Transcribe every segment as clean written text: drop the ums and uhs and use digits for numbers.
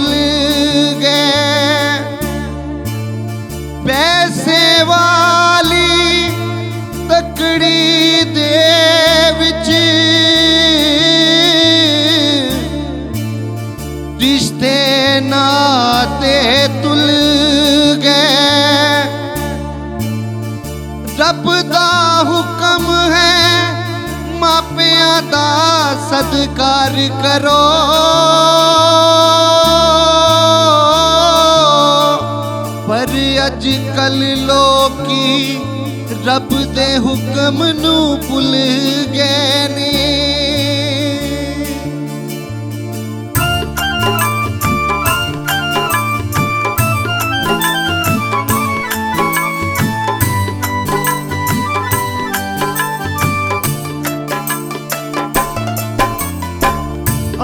भुल गए। पैसे वाली तकड़ी दे विच रिश्ते नाते तुल गए। रब दा हुक्म है मापियां दा सत्कार करो। पर अजकल लोकी रब दे हुक्म नू भुल गए ने।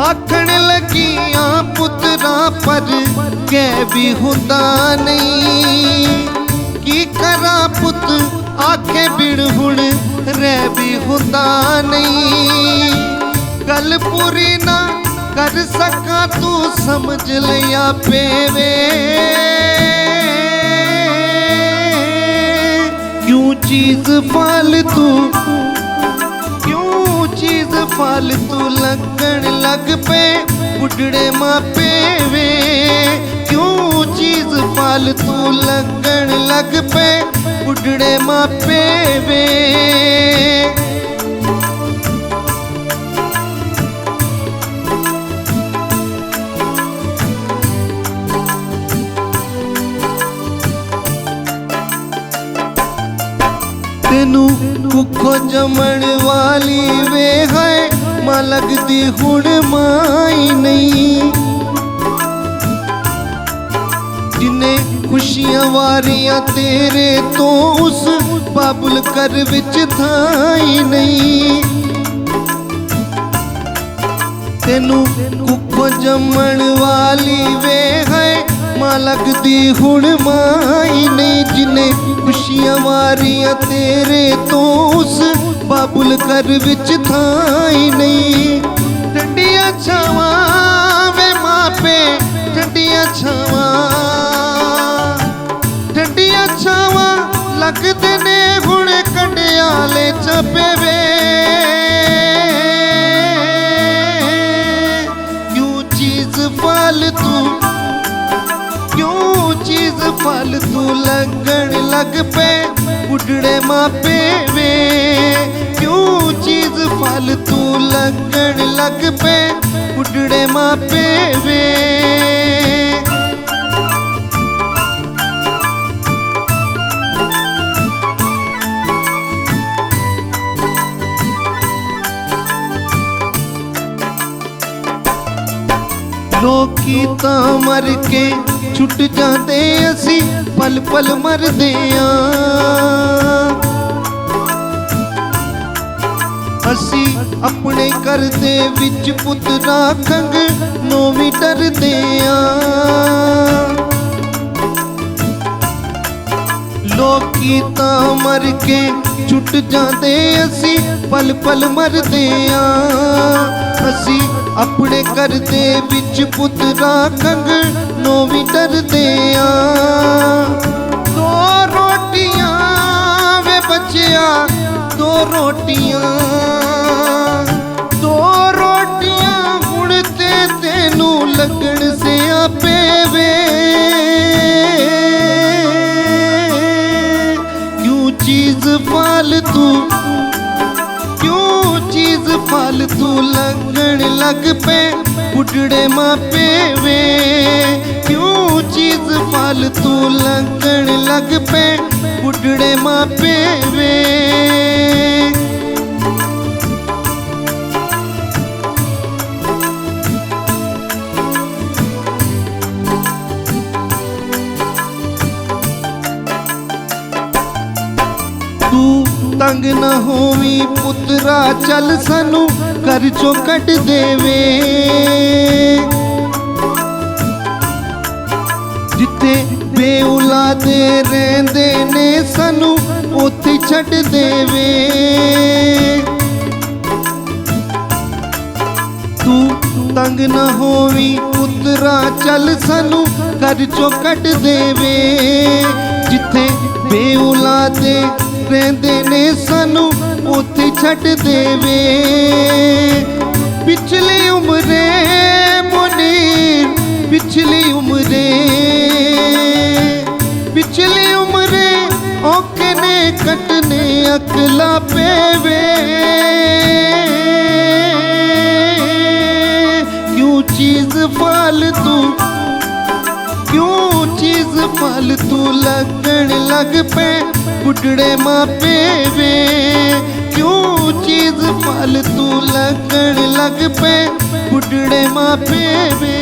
आखण लगियां पुत्रा पर कै भी हुंदा नहीं। की करा पुत आखे बिन हुण रह भी हुंदा नहीं। गल पूरी ना कर सका तू समझ लिया पेवे। क्यों चीज फालतू चीज फालतू लगन लग पे बुढ़ड़े मापे वे। क्यों चीज फालतू लगन लग पे बुढ़ड़े मापे वे। तेनू कुखो जमण वाली वे है मां लगदी हुण माई नहीं। जिन्हें खुशियां वारियां तेरे तो उस बाबुल कर विच थाई नहीं। तेनू कुखो जमण वाली वे है मां लगदी हुण माई नहीं। जिन्हें खुशियां वारियां तेरे तो उस बाबुल कर विच थाई नहीं। ठंडिया छावां वे मापे ठंडिया छावां। ठंडिया छावां लगदे ने हुण कंडियाले चपे वे। क्यों चीज फालतू चीज फालतू लगन लग पे बुढ़ड़े मापे वे। क्यों चीज फालतू लगन लग पे बुढ़ड़े मापे वे। लोकी तां मर के छुट जाते असी पल पल मरदे आं। असी अपने घर दे विच पुत्रा खंग नो भी डरदे आं। लोकी तां मर के छुट जाते असी पल पल मरदे आं। असी अपने घर दे विच पुत्रा खंग नो भी डरदे आं। दो रोटियां वे बचिया दो रोटियां। दो रोटियां हुण ते तेनू लगन से आपे वे। क्यों चीज फालतू चीज फालतू लगन लग पे बुढ़ड़े मापे वे। क्यों चीज फालतू लगन लग पे बुढ़ड़े मापे वे। तू तंग न होवी पुत्रा चल सानू घर चो कट देवे। जिथे बेउलादे रहंदे ने सानू ओथे छड्ड देवे। तू तंग न होवी पुत्रा ਚੱਲ ਸਾਨੂੰ ਘਰ ਚੋਂ ਕੱਢ ਦੇਵੇ। ਜਿੱਥੇ ਬੇਔਲਾਦੇ ਰਹਿੰਦੇ ਨੇ ਸਾਨੂੰ ਉੱਥੇ ਛੱਡ ਦੇਵੇ। ਪਿਛਲੀ ਉਮਰੇ ਮੁਨੀਰ ਪਿਛਲੀ ਉਮਰੇ ਪਿਛਲੀ ਉਮਰੇ ਔਕੇ ਨੇ ਕੱਟਨੇ ਅਕਲਾ ਪੇਵੇ। क्यों चीज फालतू क्यों चीज फालतू लगन लग पे बुढ़ड़े मापे वे। क्यों चीज फालतू लगन लग पे बुढ़ड़े मापे वे।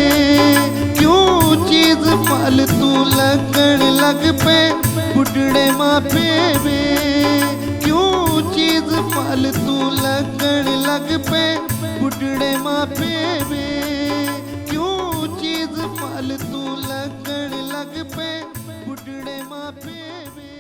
क्यों चीज फालतू लगन लग पे बुढ़ड़े मापे वे। क्यों चीज फालतू लगन लग पे बुढ़ड़े मापे वे। क्यों चीज फालतू लगन लग पे बुढ़ड़े मापे वे।